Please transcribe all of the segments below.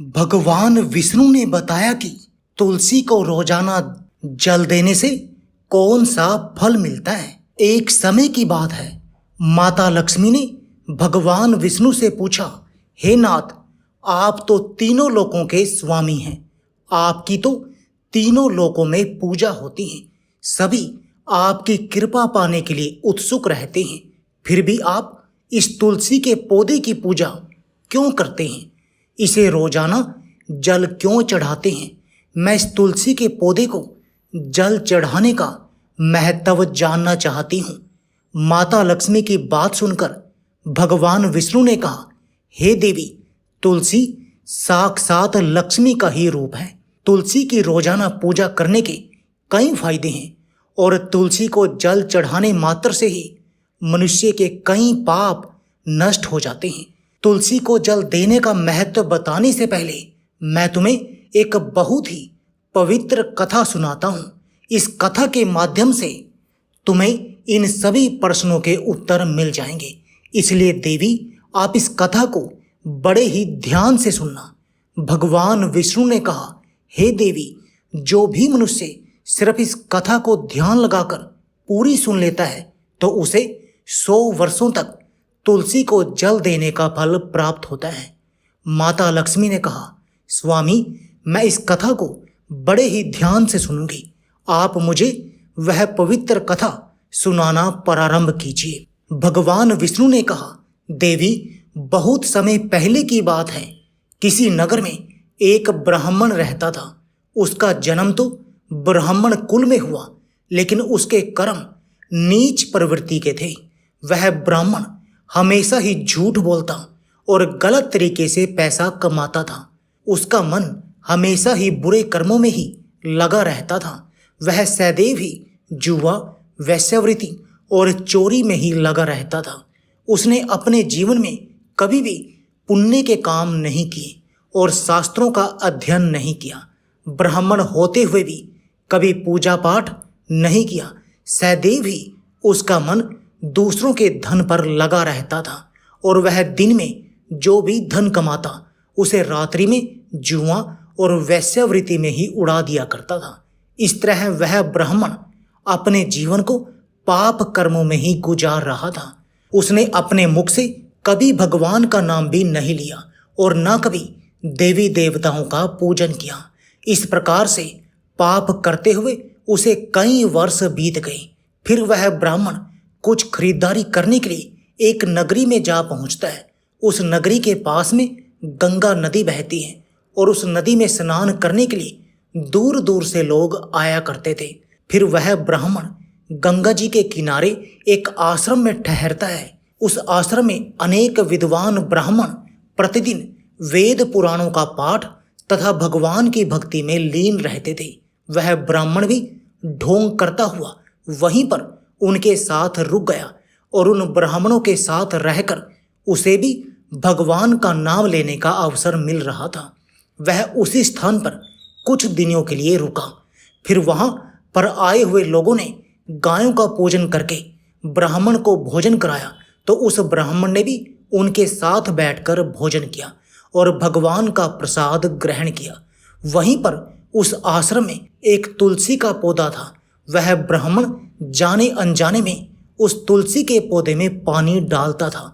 भगवान विष्णु ने बताया कि तुलसी को रोजाना जल देने से कौन सा फल मिलता है। एक समय की बात है, माता लक्ष्मी ने भगवान विष्णु से पूछा, हे नाथ, आप तो तीनों लोकों के स्वामी हैं, आपकी तो तीनों लोकों में पूजा होती है, सभी आपकी कृपा पाने के लिए उत्सुक रहते हैं, फिर भी आप इस तुलसी के पौधे की पूजा क्यों करते हैं? इसे रोजाना जल क्यों चढ़ाते हैं? मैं इस तुलसी के पौधे को जल चढ़ाने का महत्व जानना चाहती हूँ। माता लक्ष्मी की बात सुनकर भगवान विष्णु ने कहा, हे देवी, तुलसी साक्षात लक्ष्मी का ही रूप है। तुलसी की रोजाना पूजा करने के कई फायदे हैं और तुलसी को जल चढ़ाने मात्र से ही मनुष्य के कई पाप नष्ट हो जाते हैं। तुलसी को जल देने का महत्व बताने से पहले मैं तुम्हें एक बहुत ही पवित्र कथा सुनाता हूँ। इस कथा के माध्यम से तुम्हें इन सभी प्रश्नों के उत्तर मिल जाएंगे, इसलिए देवी आप इस कथा को बड़े ही ध्यान से सुनना। भगवान विष्णु ने कहा, हे देवी, जो भी मनुष्य सिर्फ इस कथा को ध्यान लगाकर पूरी सुन लेता है तो उसे 100 वर्षों तक तुलसी को जल देने का फल प्राप्त होता है। माता लक्ष्मी ने कहा, स्वामी, मैं इस कथा को बड़े ही ध्यान से सुनूंगी, आप मुझे वह पवित्र कथा सुनाना प्रारंभ कीजिए। भगवान विष्णु ने कहा, देवी, बहुत समय पहले की बात है, किसी नगर में एक ब्राह्मण रहता था। उसका जन्म तो ब्राह्मण कुल में हुआ, लेकिन उसके कर्म नीच प्रवृत्ति के थे। वह ब्राह्मण हमेशा ही झूठ बोलता और गलत तरीके से पैसा कमाता था। उसका मन हमेशा ही बुरे कर्मों में ही लगा रहता था। वह सदैव ही जुआ, वेश्यावृत्ति और चोरी में ही लगा रहता था। उसने अपने जीवन में कभी भी पुण्य के काम नहीं किए और शास्त्रों का अध्ययन नहीं किया। ब्राह्मण होते हुए भी कभी पूजा पाठ नहीं किया। सदैव ही उसका मन दूसरों के धन पर लगा रहता था और वह दिन में जो भी धन कमाता उसे रात्रि में जुआ और वेश्यावृत्ति में ही उड़ा दिया करता था। इस तरह वह ब्राह्मण अपने जीवन को पाप कर्मों में ही गुजार रहा था। उसने अपने मुख से कभी भगवान का नाम भी नहीं लिया और न कभी देवी देवताओं का पूजन किया। इस प्रकार से पाप करते हुए उसे कई वर्ष बीत गए। फिर वह ब्राह्मण कुछ खरीदारी करने के लिए एक नगरी में जा पहुंचता है। उस नगरी के पास में गंगा नदी बहती है और उस नदी में स्नान करने के लिए दूर दूर से लोग आया करते थे। फिर वह ब्राह्मण गंगा जी के किनारे एक आश्रम में ठहरता है। उस आश्रम में अनेक विद्वान ब्राह्मण प्रतिदिन वेद पुराणों का पाठ तथा भगवान की भक्ति में लीन रहते थे। वह ब्राह्मण भी ढोंग करता हुआ वहीं पर उनके साथ रुक गया और उन ब्राह्मणों के साथ रहकर उसे भी भगवान का नाम लेने का अवसर मिल रहा था। वह उसी स्थान पर कुछ दिनों के लिए रुका। फिर वहां पर आए हुए लोगों ने गायों का पूजन करके ब्राह्मण को भोजन कराया तो उस ब्राह्मण ने भी उनके साथ बैठकर भोजन किया और भगवान का प्रसाद ग्रहण किया। वहीं पर उस आश्रम में एक तुलसी का पौधा था। वह ब्राह्मण जाने अनजाने में उस तुलसी के पौधे में पानी डालता था।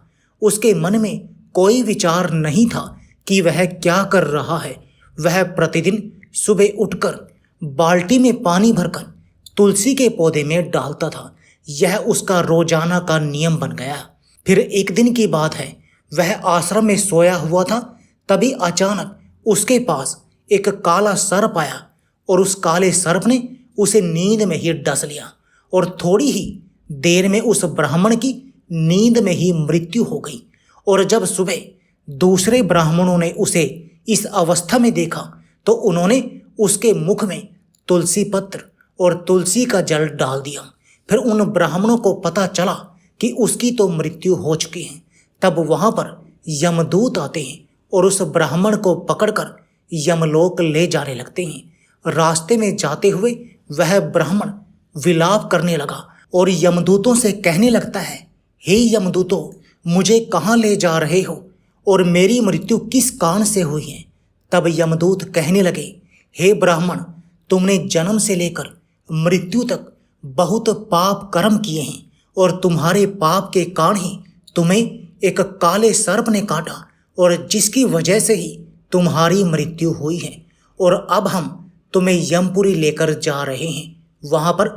उसके मन में कोई विचार नहीं था कि वह क्या कर रहा है। वह प्रतिदिन सुबह उठकर बाल्टी में पानी भरकर तुलसी के पौधे में डालता था। यह उसका रोजाना का नियम बन गया। फिर एक दिन की बात है, वह आश्रम में सोया हुआ था। तभी अचानक उसके पास एक काला सर्प आया और उस काले सर्प ने उसे नींद में ही डस लिया और थोड़ी ही देर में उस ब्राह्मण की नींद में ही मृत्यु हो गई। और जब सुबह दूसरे ब्राह्मणों ने उसे इस अवस्था में देखा तो उन्होंने उसके मुख में तुलसी पत्र और तुलसी का जल डाल दिया। फिर उन ब्राह्मणों को पता चला कि उसकी तो मृत्यु हो चुकी है। तब वहां पर यमदूत आते हैं और उस ब्राह्मण को पकड़कर यमलोक ले जाने लगते हैं। रास्ते में जाते हुए वह ब्राह्मण विलाप करने लगा और यमदूतों से कहने लगता है, हे यमदूतों, मुझे कहाँ ले जा रहे हो और मेरी मृत्यु किस कारण से हुई है? तब यमदूत कहने लगे, हे ब्राह्मण, तुमने जन्म से लेकर मृत्यु तक बहुत पाप कर्म किए हैं और तुम्हारे पाप के कारण ही तुम्हें एक काले सर्प ने काटा और जिसकी वजह से ही तुम्हारी मृत्यु हुई है। और अब हम तुम्हें यमपुरी लेकर जा रहे हैं। वहां पर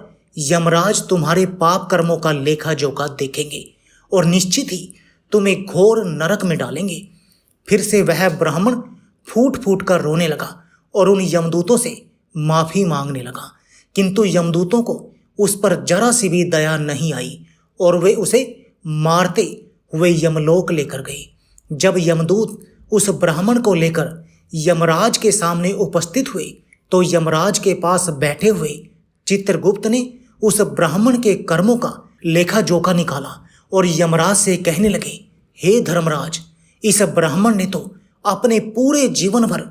यमराज तुम्हारे पाप कर्मों का लेखा जोखा देखेंगे और निश्चित ही तुम्हें घोर नरक में डालेंगे। फिर से वह ब्राह्मण फूट फूट कर रोने लगा और उन यमदूतों से माफी मांगने लगा, किंतु यमदूतों को उस पर जरा सी भी दया नहीं आई और वे उसे मारते हुए यमलोक लेकर गए। जब यमदूत उस ब्राह्मण को लेकर यमराज के सामने उपस्थित हुए तो यमराज के पास बैठे हुए चित्रगुप्त ने उस ब्राह्मण के कर्मों का लेखा जोखा निकाला और यमराज से कहने लगे, हे धर्मराज, इस ब्राह्मण ने तो अपने पूरे जीवन भर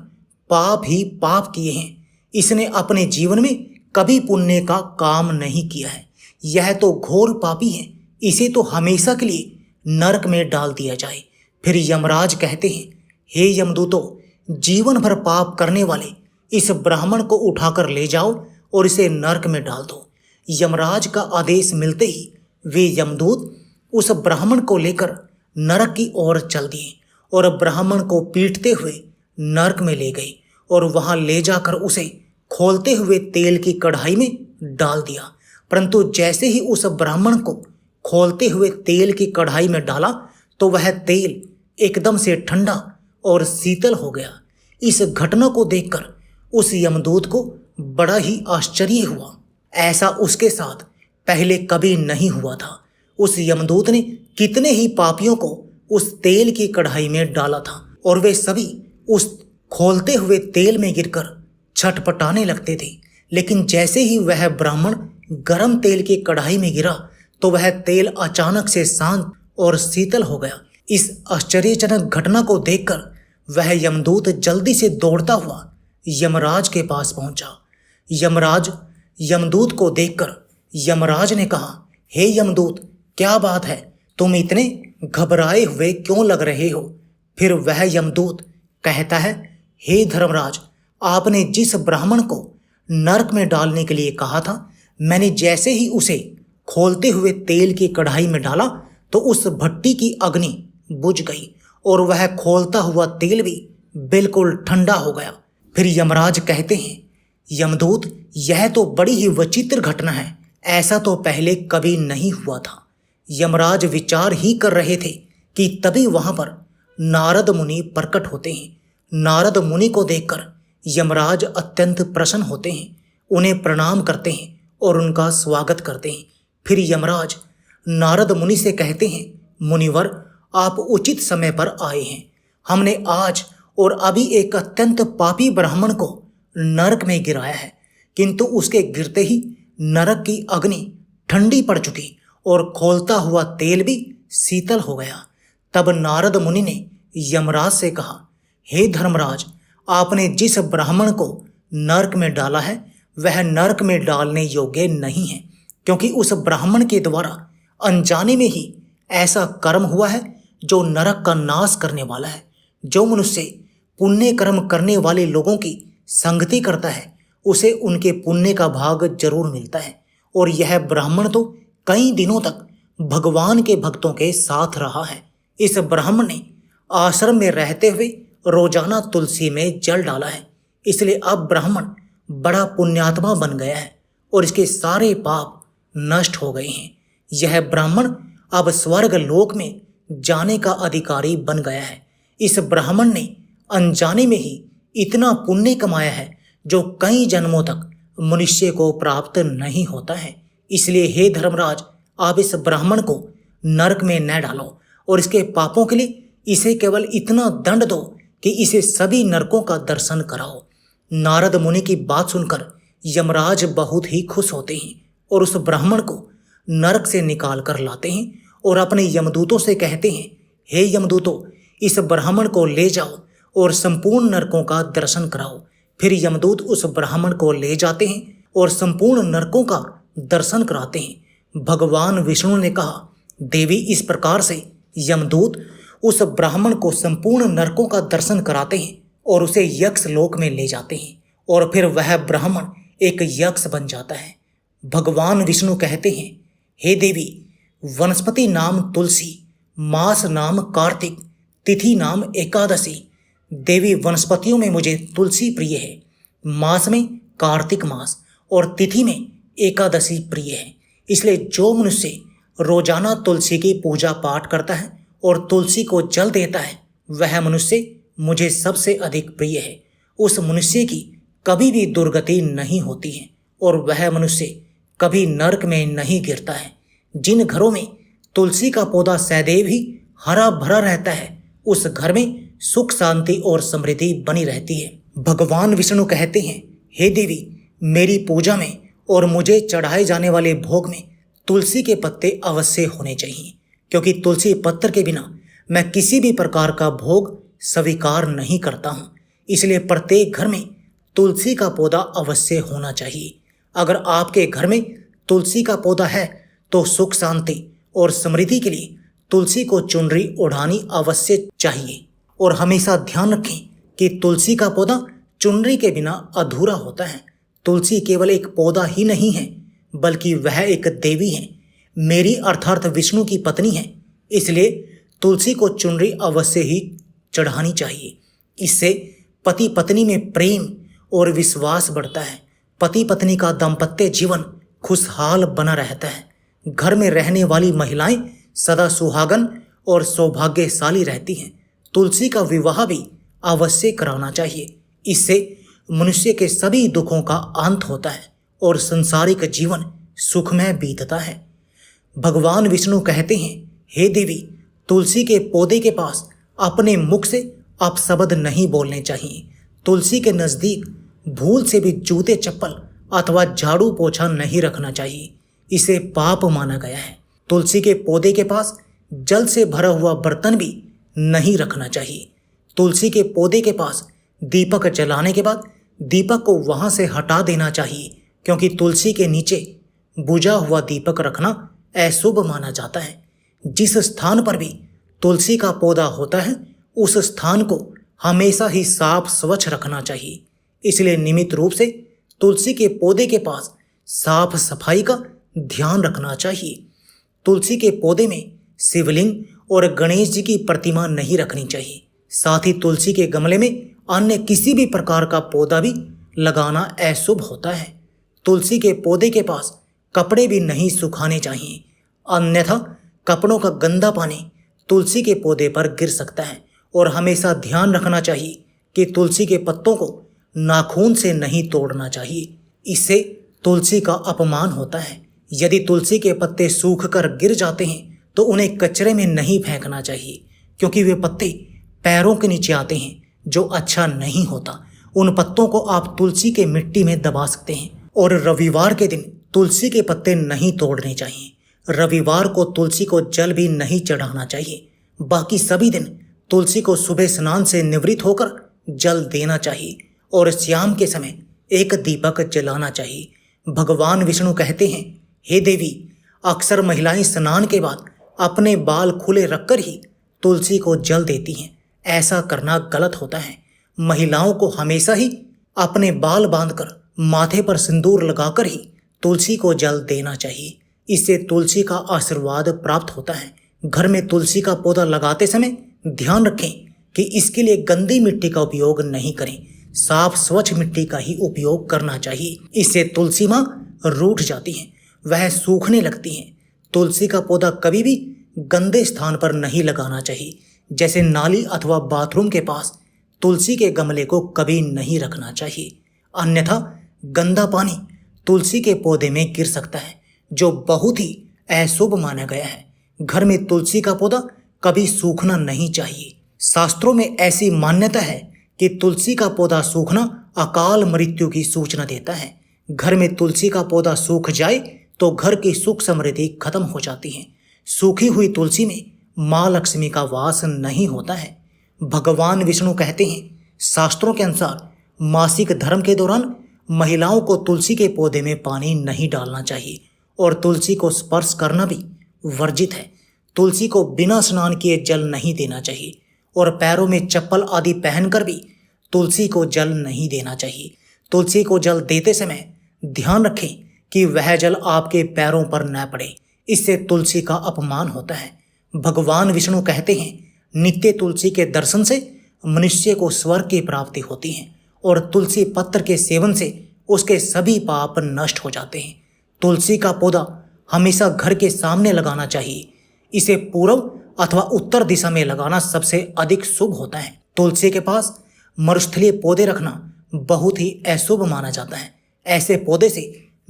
पाप ही पाप किए हैं। इसने अपने जीवन में कभी पुण्य का काम नहीं किया है। यह तो घोर पापी है, इसे तो हमेशा के लिए नरक में डाल दिया जाए। फिर यमराज कहते हैं, हे यमदूतों, जीवन भर पाप करने वाले इस ब्राह्मण को उठाकर ले जाओ और इसे नरक में डाल दो। यमराज का आदेश मिलते ही वे यमदूत उस ब्राह्मण को लेकर नरक की ओर चल दिए और ब्राह्मण को पीटते हुए नरक में ले गए और वहां ले जाकर उसे खोलते हुए तेल की कढ़ाई में डाल दिया। परंतु जैसे ही उस ब्राह्मण को खोलते हुए तेल की कढ़ाई में डाला तो वह तेल एकदम से ठंडा और शीतल हो गया। इस घटना को देखकर उस यमदूत को बड़ा ही आश्चर्य हुआ। ऐसा उसके साथ पहले कभी नहीं हुआ था। उस यमदूत ने कितने ही पापियों को उस तेल की कढ़ाई में डाला था और वे सभी उस खोलते हुए तेल में गिरकर छटपटाने लगते थे। लेकिन जैसे ही वह ब्राह्मण गर्म तेल की कढ़ाई में गिरा तो वह तेल अचानक से शांत और शीतल हो गया। इस आश्चर्यजनक घटना को देखकर वह यमदूत जल्दी से दौड़ता हुआ यमराज के पास पहुंचा। यमराज यमदूत को देखकर यमराज ने कहा, हे यमदूत, क्या बात है, तुम इतने घबराए हुए क्यों लग रहे हो? फिर वह यमदूत कहता है, हे धर्मराज, आपने जिस ब्राह्मण को नरक में डालने के लिए कहा था, मैंने जैसे ही उसे खोलते हुए तेल की कढ़ाई में डाला तो उस भट्टी की अग्नि बुझ गई और वह खोलता हुआ तेल भी बिल्कुल ठंडा हो गया। फिर यमराज कहते हैं, यमदूत, यह तो बड़ी ही विचित्र घटना है, ऐसा तो पहले कभी नहीं हुआ था। यमराज विचार ही कर रहे थे कि तभी वहां पर नारद मुनि प्रकट होते हैं। नारद मुनि को देखकर यमराज अत्यंत प्रसन्न होते हैं, उन्हें प्रणाम करते हैं और उनका स्वागत करते हैं। फिर यमराज नारद मुनि से कहते हैं, मुनिवर, आप उचित समय पर आए हैं। हमने आज और अभी एक अत्यंत पापी ब्राह्मण को नरक में गिराया है, किंतु उसके गिरते ही नरक की अग्नि ठंडी पड़ चुकी और खोलता हुआ तेल भी शीतल हो गया। तब नारद मुनि ने यमराज से कहा, हे धर्मराज, आपने जिस ब्राह्मण को नरक में डाला है वह नरक में डालने योग्य नहीं है, क्योंकि उस ब्राह्मण के द्वारा अनजाने में ही ऐसा कर्म हुआ है जो नरक का नाश करने वाला है। जो मनुष्य पुण्य कर्म करने वाले लोगों की संगति करता है उसे उनके पुण्य का भाग जरूर मिलता है। और यह ब्राह्मण तो कई दिनों तक भगवान के भक्तों के साथ रहा है। इस ब्राह्मण ने आश्रम में रहते हुए रोजाना तुलसी में जल डाला है, इसलिए अब ब्राह्मण बड़ा पुण्यात्मा बन गया है और इसके सारे पाप नष्ट हो गए हैं। यह ब्राह्मण अब स्वर्ग लोक में जाने का अधिकारी बन गया है। इस ब्राह्मण ने अनजाने में ही इतना पुण्य कमाया है जो कई जन्मों तक मनुष्य को प्राप्त नहीं होता है। इसलिए हे धर्मराज, आप इस ब्राह्मण को नरक में न डालो और इसके पापों के लिए इसे केवल इतना दंड दो कि इसे सभी नरकों का दर्शन कराओ। नारद मुनि की बात सुनकर यमराज बहुत ही खुश होते हैं और उस ब्राह्मण को नरक से निकाल कर लाते हैं और अपने यमदूतों से कहते हैं, हे यमदूतों, इस ब्राह्मण को ले जाओ और संपूर्ण नरकों का दर्शन कराओ। फिर यमदूत उस ब्राह्मण को ले जाते हैं और संपूर्ण नरकों का दर्शन कराते हैं। भगवान विष्णु ने कहा, देवी, इस प्रकार से यमदूत उस ब्राह्मण को संपूर्ण नरकों का दर्शन कराते हैं और उसे यक्ष लोक में ले जाते हैं और फिर वह ब्राह्मण एक यक्ष बन जाता है। भगवान विष्णु कहते हैं, हे देवी, वनस्पति नाम तुलसी, मास नाम कार्तिक, तिथि नाम एकादशी। देवी, वनस्पतियों में मुझे तुलसी प्रिय है, मास में कार्तिक मास और तिथि में एकादशी प्रिय है। इसलिए जो मनुष्य रोजाना तुलसी की पूजा पाठ करता है और तुलसी को जल देता है, वह मनुष्य मुझे सबसे अधिक प्रिय है। उस मनुष्य की कभी भी दुर्गति नहीं होती है और वह मनुष्य कभी नरक में नहीं गिरता है। जिन घरों में तुलसी का पौधा सदैव ही हरा भरा रहता है, उस घर में सुख शांति और समृद्धि बनी रहती है। भगवान विष्णु कहते हैं, हे देवी, मेरी पूजा में और मुझे चढ़ाए जाने वाले भोग में तुलसी के पत्ते अवश्य होने चाहिए, क्योंकि तुलसी पत्र के बिना मैं किसी भी प्रकार का भोग स्वीकार नहीं करता हूँ। इसलिए प्रत्येक घर में तुलसी का पौधा अवश्य होना चाहिए। अगर आपके घर में तुलसी का पौधा है तो सुख शांति और समृद्धि के लिए तुलसी को चुनरी ओढ़ानी अवश्य चाहिए। और हमेशा ध्यान रखें कि तुलसी का पौधा चुनरी के बिना अधूरा होता है। तुलसी केवल एक पौधा ही नहीं है, बल्कि वह एक देवी है, मेरी अर्थात विष्णु की पत्नी है। इसलिए तुलसी को चुनरी अवश्य ही चढ़ानी चाहिए। इससे पति पत्नी में प्रेम और विश्वास बढ़ता है। पति पत्नी का दाम्पत्य जीवन खुशहाल बना रहता है। घर में रहने वाली महिलाएं सदा सुहागन और सौभाग्यशाली रहती हैं। तुलसी का विवाह भी अवश्य कराना चाहिए। इससे मनुष्य के सभी दुखों का अंत होता है और संसारिक जीवन सुखमय बीतता है। भगवान विष्णु कहते हैं, हे देवी, तुलसी के पौधे के पास अपने मुख से अपशब्द नहीं बोलने चाहिए। तुलसी के नज़दीक भूल से भी जूते चप्पल अथवा झाड़ू पोछा नहीं रखना चाहिए, इसे पाप माना गया है। तुलसी के पौधे के पास जल से भरा हुआ बर्तन भी नहीं रखना चाहिए। तुलसी के पौधे के पास दीपक जलाने के बाद दीपक को वहां से हटा देना चाहिए, क्योंकि तुलसी के नीचे बुझा हुआ दीपक रखना अशुभ माना जाता है। जिस स्थान पर भी तुलसी का पौधा होता है, उस स्थान को हमेशा ही साफ स्वच्छ रखना चाहिए। इसलिए नियमित रूप से तुलसी के पौधे के पास साफ सफाई का ध्यान रखना चाहिए। तुलसी के पौधे में शिवलिंग और गणेश जी की प्रतिमा नहीं रखनी चाहिए। साथ ही तुलसी के गमले में अन्य किसी भी प्रकार का पौधा भी लगाना अशुभ होता है। तुलसी के पौधे के पास कपड़े भी नहीं सुखाने चाहिए, अन्यथा कपड़ों का गंदा पानी तुलसी के पौधे पर गिर सकता है। और हमेशा ध्यान रखना चाहिए कि तुलसी के पत्तों को नाखून से नहीं तोड़ना चाहिए, इससे तुलसी का अपमान होता है। यदि तुलसी के पत्ते सूख कर गिर जाते हैं तो उन्हें कचरे में नहीं फेंकना चाहिए, क्योंकि वे पत्ते पैरों के नीचे आते हैं, जो अच्छा नहीं होता। उन पत्तों को आप तुलसी के मिट्टी में दबा सकते हैं। और रविवार के दिन तुलसी के पत्ते नहीं तोड़ने चाहिए। रविवार को तुलसी को जल भी नहीं चढ़ाना चाहिए। बाकी सभी दिन तुलसी को सुबह स्नान से निवृत्त होकर जल देना चाहिए और शाम के समय एक दीपक जलाना चाहिए। भगवान विष्णु कहते हैं, हे देवी, अक्सर महिलाएं स्नान के बाद अपने बाल खुले रखकर ही तुलसी को जल देती हैं। ऐसा करना गलत होता है। महिलाओं को हमेशा ही अपने बाल बांधकर माथे पर सिंदूर लगाकर ही तुलसी को जल देना चाहिए। इससे तुलसी का आशीर्वाद प्राप्त होता है। घर में तुलसी का पौधा लगाते समय ध्यान रखें कि इसके लिए गंदी मिट्टी का उपयोग नहीं करें, साफ स्वच्छ मिट्टी का ही उपयोग करना चाहिए। इससे तुलसी माँ रूठ जाती हैं, वह सूखने लगती हैं। तुलसी का पौधा कभी भी गंदे स्थान पर नहीं लगाना चाहिए, जैसे नाली अथवा बाथरूम के पास तुलसी के गमले को कभी नहीं रखना चाहिए, अन्यथा गंदा पानी तुलसी के पौधे में गिर सकता है, जो बहुत ही अशुभ माना गया है। घर में तुलसी का पौधा कभी सूखना नहीं चाहिए। शास्त्रों में ऐसी मान्यता है कि तुलसी का पौधा सूखना अकाल मृत्यु की सूचना देता है। घर में तुलसी का पौधा सूख जाए तो घर की सुख समृद्धि खत्म हो जाती है। सूखी हुई तुलसी में माँ लक्ष्मी का वास नहीं होता है। भगवान विष्णु कहते हैं, शास्त्रों के अनुसार मासिक धर्म के दौरान महिलाओं को तुलसी के पौधे में पानी नहीं डालना चाहिए और तुलसी को स्पर्श करना भी वर्जित है। तुलसी को बिना स्नान किए जल नहीं देना चाहिए और पैरों में चप्पल आदि पहनकर भी तुलसी को जल नहीं देना चाहिए। तुलसी को जल देते समय ध्यान रखें कि वह जल आपके पैरों पर न पड़े, इससे तुलसी का अपमान होता है। भगवान विष्णु कहते हैं, नित्य तुलसी के दर्शन से मनुष्य को स्वर्ग की प्राप्ति होती है और तुलसी पत्र के सेवन से उसके सभी पाप नष्ट हो जाते हैं। तुलसी का पौधा हमेशा घर के सामने लगाना चाहिए। इसे पूर्व अथवा उत्तर दिशा में लगाना सबसे अधिक शुभ होता है। तुलसी के पास मरुस्थलीय पौधे रखना बहुत ही अशुभ माना जाता है। ऐसे पौधे से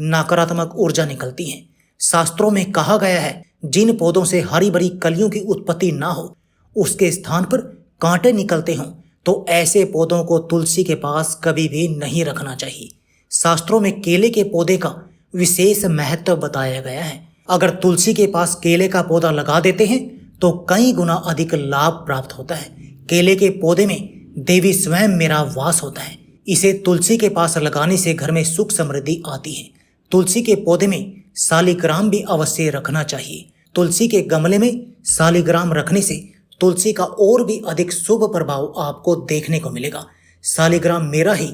नकारात्मक ऊर्जा निकलती है। शास्त्रों में कहा गया है, जिन पौधों से हरी भरी कलियों की उत्पत्ति ना हो, उसके स्थान पर कांटे निकलते हों, तो ऐसे पौधों को तुलसी के पास कभी भी नहीं रखना चाहिए। शास्त्रों में केले के पौधे का विशेष महत्व बताया गया है। अगर तुलसी के पास केले का पौधा लगा देते हैं तो कई गुना अधिक लाभ प्राप्त होता है। केले के पौधे में देवी स्वयं मेरा वास होता है। इसे तुलसी के पास लगाने से घर में सुख समृद्धि आती है। तुलसी के पौधे में शालिग्राम भी अवश्य रखना चाहिए। तुलसी के गमले में शालिग्राम रखने से तुलसी का और भी अधिक शुभ प्रभाव आपको देखने को मिलेगा। शालिग्राम मेरा ही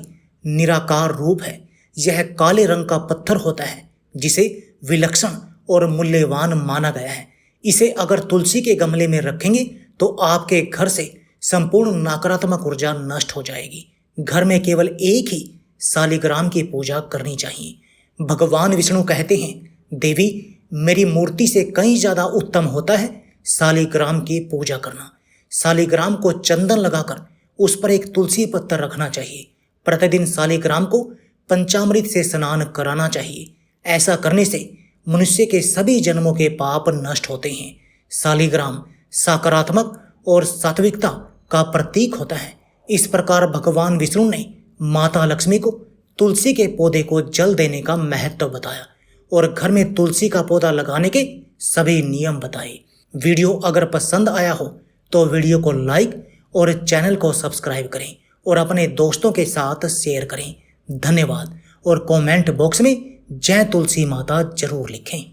निराकार रूप है। यह काले रंग का पत्थर होता है जिसे विलक्षण और मूल्यवान माना गया है। इसे अगर तुलसी के गमले में रखेंगे तो आपके घर से संपूर्ण नकारात्मक ऊर्जा नष्ट हो जाएगी। घर में केवल एक ही शालिग्राम की पूजा करनी चाहिए। भगवान विष्णु कहते हैं, देवी मेरी मूर्ति से कहीं ज्यादा उत्तम होता है शालिग्राम की पूजा करना। शालिग्राम को चंदन लगाकर उस पर एक तुलसी पत्थर रखना चाहिए। प्रतिदिन शालिग्राम को पंचामृत से स्नान कराना चाहिए। ऐसा करने से मनुष्य के सभी जन्मों के पाप नष्ट होते हैं। शालिग्राम सकारात्मक और सात्विकता का प्रतीक होता है। इस प्रकार भगवान विष्णु ने माता लक्ष्मी को तुलसी के पौधे को जल देने का महत्व बताया और घर में तुलसी का पौधा लगाने के सभी नियम बताए। वीडियो अगर पसंद आया हो तो वीडियो को लाइक और चैनल को सब्सक्राइब करें और अपने दोस्तों के साथ शेयर करें। धन्यवाद। और कमेंट बॉक्स में जय तुलसी माता जरूर लिखें।